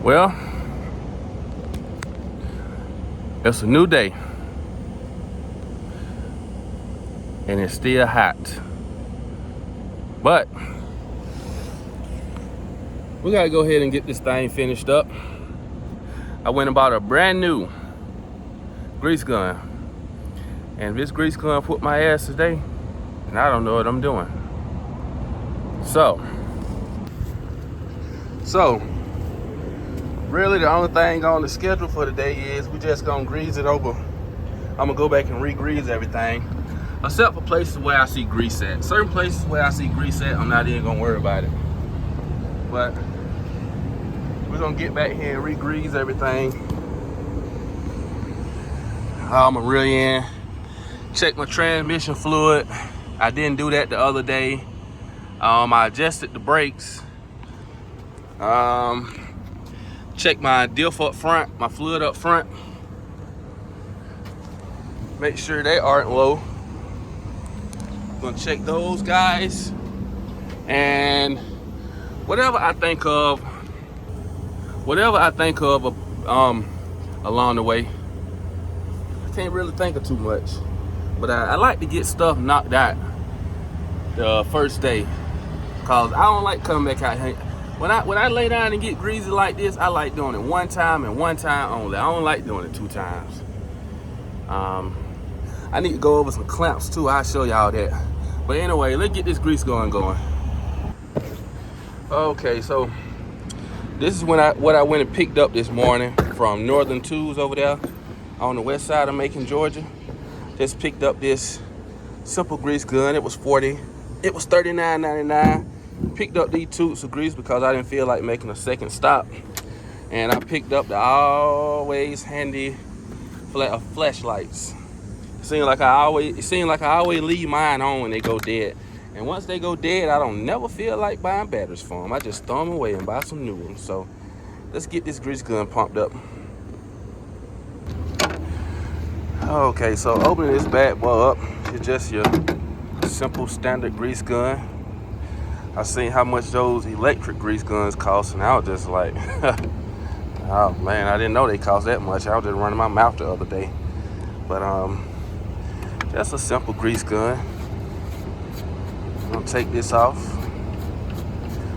Well, it's a new day, and it's still hot. But we gotta go ahead and get this thing finished up. I went and bought a brand new grease gun, and this grease gun put my ass today, and I don't know what I'm doing. So really the only thing on the schedule for today is we just gonna grease it over. I'm gonna go back and re-grease everything, except for places where I see grease at. Certain places where I see grease at, I'm not even gonna worry about it. But we're gonna get back here and re-grease everything. I'm gonna reel in, check my transmission fluid. I didn't do that the other day. I adjusted the brakes. Check my diff up front, my fluid up front. Make sure they aren't low. Gonna check those guys. And whatever I think of along the way. I can't really think of too much. But I like to get stuff knocked out the first day. Cause I don't like coming back out here. When I lay down and get greasy like this, I like doing it one time and one time only. I don't like doing it 2 times. I need to go over some clamps too. I'll show y'all that. But anyway, let's get this grease going. Okay, so this is what I went and picked up this morning from Northern Tools over there on the west side of Macon, Georgia. Just picked up this simple grease gun. It was $39.99. Picked up these tubes of grease because I didn't feel like making a second stop, and I picked up the always handy flashlights. It seemed like I always leave mine on when they go dead, and once they go dead, I don't never feel like buying batteries for them. I just throw them away and buy some new ones. So let's get this grease gun pumped up. Okay, so opening this bad boy up is just your simple standard grease gun. I seen how much those electric grease guns cost, and I was just like, oh man, I didn't know they cost that much. I was just running my mouth the other day. But just a simple grease gun. I'm gonna take this off,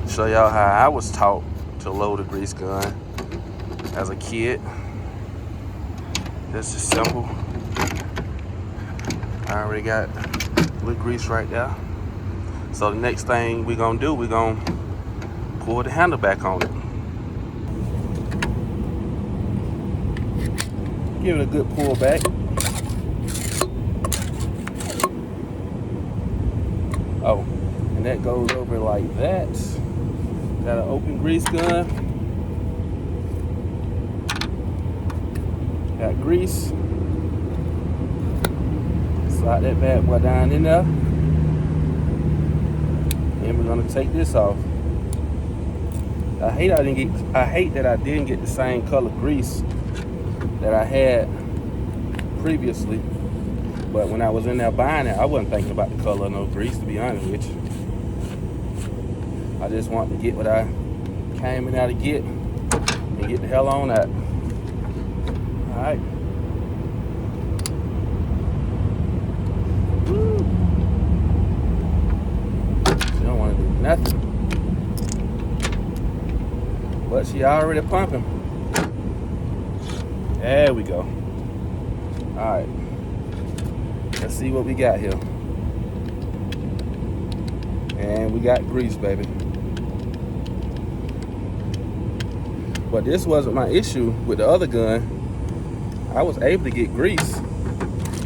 show y'all how I was taught to load a grease gun as a kid. This is simple. I already got little grease right there. So the next thing we're gonna do, we're gonna pull the handle back on it. Give it a good pull back. Oh, and that goes over like that. Got an open grease gun. Got grease. Slide that bad boy down in there. And we're gonna take this off. I hate that I didn't get the same color grease that I had previously. But when I was in there buying it, I wasn't thinking about the color of no grease, to be honest with you. I just wanted to get what I came in there to get and get the hell on out. All right. Nothing, but she already pumping. There we go. All right, let's see what we got here. And we got grease, baby. But this wasn't my issue with the other gun. I was able to get grease.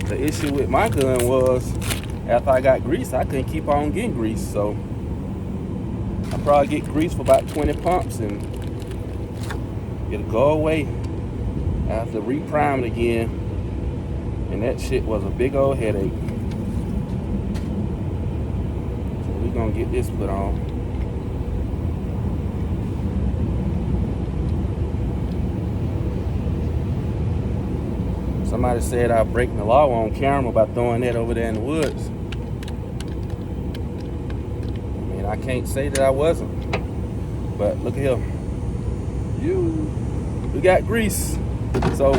The issue with my gun was after I got grease, I couldn't keep on getting grease. So I probably get grease for about 20 pumps and it'll go away. I have to reprime it again, and that shit was a big old headache. So we're gonna get this put on. Somebody said I was breaking the law on camera by throwing that over there in the woods. I can't say that I wasn't, but look at here. We got grease. So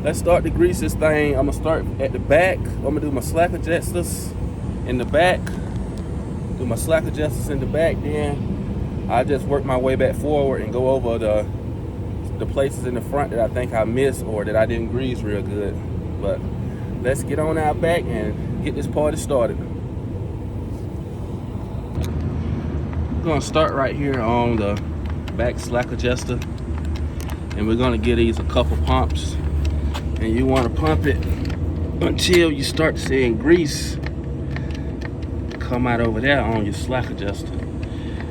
let's start to grease this thing. I'm gonna start at the back. I'm gonna do my slack adjusters in the back. Do my slack adjusters in the back. Then I just work my way back forward and go over the places in the front that I think I missed or that I didn't grease real good. But let's get on our back and get this party started. We're gonna start right here on the back slack adjuster, and we're gonna give these a couple pumps, and you want to pump it until you start seeing grease come out over there on your slack adjuster.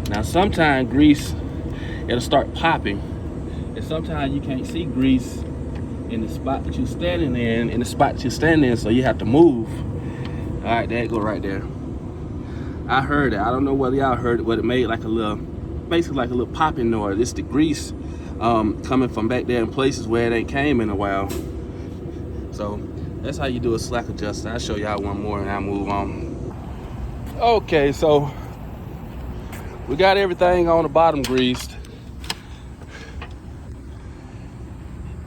Now sometimes grease, it'll start popping, and sometimes you can't see grease in the spot that you're standing in, so you have to move. All right, there you go right there. I heard it. I don't know whether y'all heard it, but it made like a little, basically like a little popping noise. It's the grease coming from back there in places where it ain't came in a while. So that's how you do a slack adjuster. I'll show y'all one more and I'll move on. Okay, so we got everything on the bottom greased.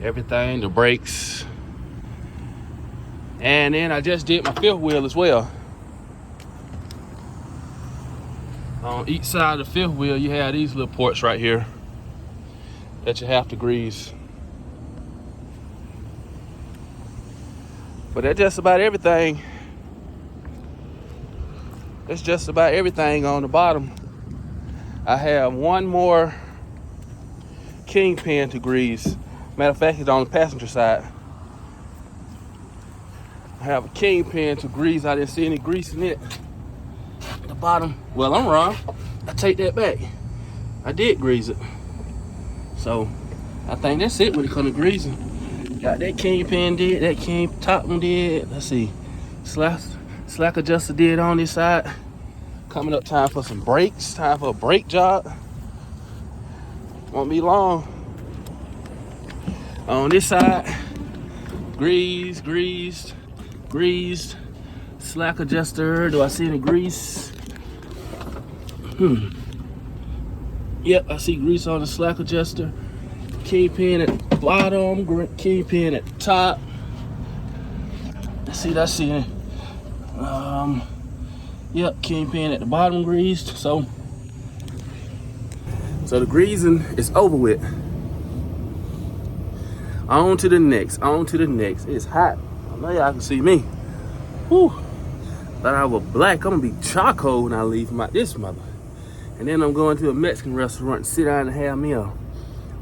Everything, the brakes. And then I just did my fifth wheel as well. On each side of the fifth wheel, you have these little ports right here that you have to grease. But that's just about everything. That's just about everything on the bottom. I have one more kingpin to grease. Matter of fact, it's on the passenger side. I have a kingpin to grease. I didn't see any grease in it. The bottom, well, I'm wrong. I take that back. I did grease it. So I think that's it when it comes to greasing. Got that kingpin did, that top one did. Let's see. Slack adjuster did on this side. Coming up time for some brakes. Time for a brake job. Won't be long. On this side, greased. Slack adjuster. Do I see any grease? Yep, I see grease on the slack adjuster. Kingpin at the bottom, kingpin at the top. I see it. Yep, kingpin at the bottom greased. So the greasing is over with. On to the next. It's hot. I know y'all can see me. Whew. Thought I was black. I'm gonna be charcoal when I leave from out this mother. And then I'm going to a Mexican restaurant and sit down and have me a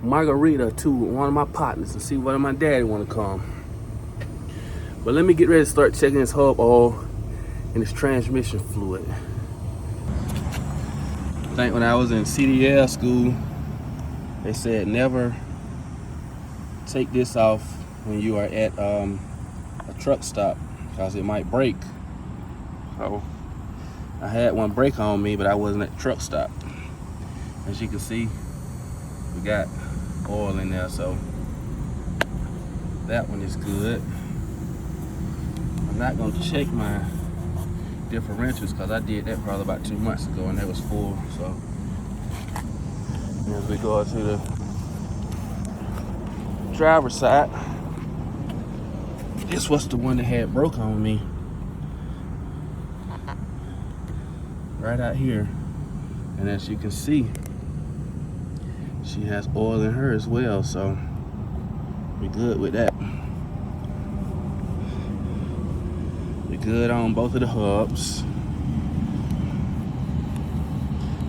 margarita too with one of my partners and see whether my daddy wanna come. But let me get ready to start checking this hub oil and this transmission fluid. I think when I was in CDL school, they said never take this off when you are at a truck stop because it might break. So I had one break on me, but I wasn't at the truck stop. As you can see, we got oil in there, so that one is good. I'm not gonna check my differentials because I did that probably about 2 months ago and that was full. So as we go to the driver's side, this was the one that had broke on me. Right out here. And as you can see, she has oil in her as well, so we're good with that. We're good on both of the hubs.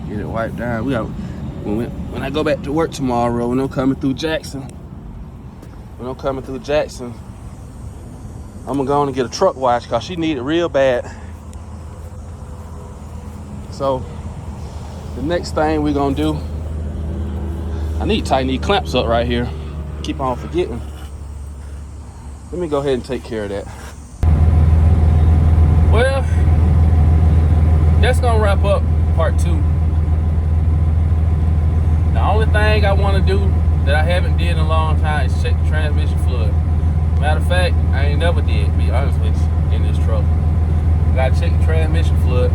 Get it wiped down. When I go back to work tomorrow, when I'm coming through Jackson, I'm gonna go on and get a truck wash because she need it real bad. So the next thing we're gonna do, I need to tighten these clamps up right here. Keep on forgetting. Let me go ahead and take care of that. Well, that's gonna wrap up part 2. The only thing I wanna do that I haven't did in a long time is check the transmission fluid. Matter of fact, I ain't never did, to be honest with you, in this truck. I gotta check the transmission fluid.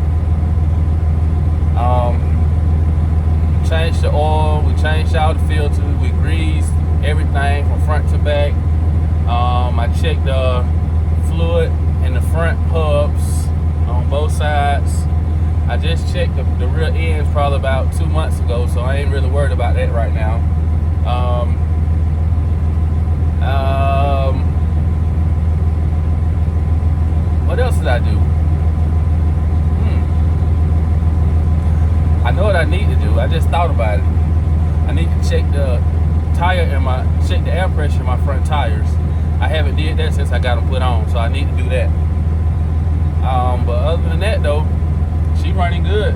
changed the oil, we changed out the filters, we greased everything from front to back. I checked the fluid in the front hubs on both sides. I just checked the rear ends probably about 2 months ago, so I ain't really worried about that right now. What else did I do? I know what I need to do. I just thought about it. I need to check the check the air pressure in my front tires. I haven't did that since I got them put on, so I need to do that. But other than that though, she running good.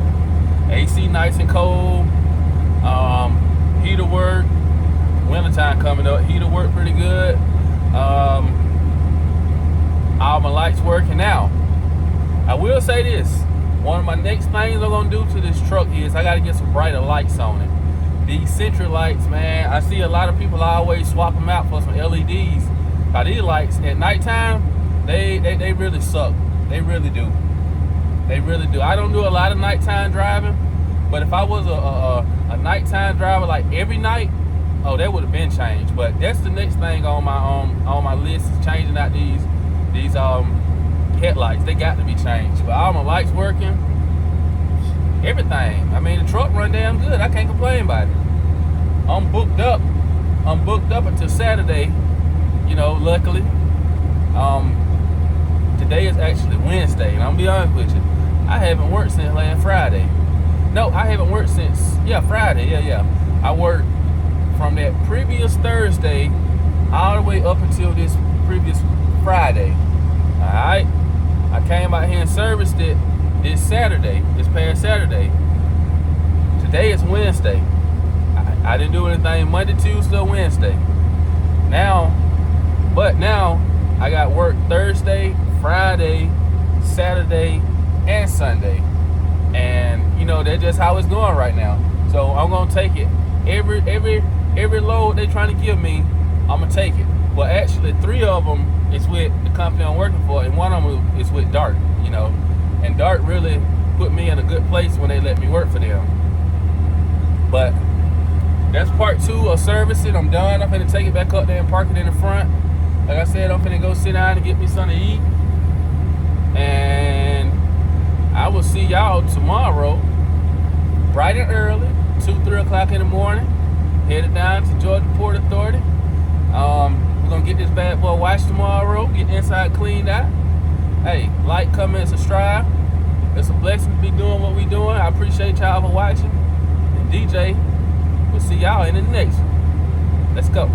AC nice and cold. Heater work. Wintertime coming up. Heater work pretty good. All my lights working now. I will say this. One of my next things I'm gonna do to this truck is I gotta get some brighter lights on it. These Central lights, man, I see a lot of people always swap them out for some LEDs. Now these lights at nighttime, they really suck. They really do. They really do. I don't do a lot of nighttime driving, but if I was a nighttime driver like every night, oh, that would have been changed. But that's the next thing on my list is changing out these headlights. They got to be changed. But all my lights working, everything. I mean, the truck run damn good. I can't complain about it. I'm booked up until Saturday. You know, luckily. Today is actually Wednesday, and I'm gonna be honest with you, I haven't worked since last Friday. No, I haven't worked since Friday. Yeah. I worked from that previous Thursday all the way up until this previous Friday. Alright. I came out here and serviced it this past Saturday. Today is Wednesday. I didn't do anything Monday, Tuesday, or Wednesday. Now I got work Thursday, Friday, Saturday, and Sunday. And you know, that's just how it's going right now. So I'm gonna take it. Every load they trying to give me, I'm gonna take it. Well, actually 3 of them is with the company I'm working for, and 1 of them is with Dart, you know. And Dart really put me in a good place when they let me work for them. But that's part 2 of servicing. I'm done. I'm finna take it back up there and park it in the front. Like I said, I'm finna go sit down and get me something to eat. And I will see y'all tomorrow, bright and early, 2-3 o'clock in the morning. Headed down to Georgia Port Authority. We're gonna get this bad boy washed tomorrow, get the inside cleaned out. Hey, like, comment, subscribe. It's a blessing to be doing what we doing. I appreciate y'all for watching. And DJ, we'll see y'all in the next one. Let's go.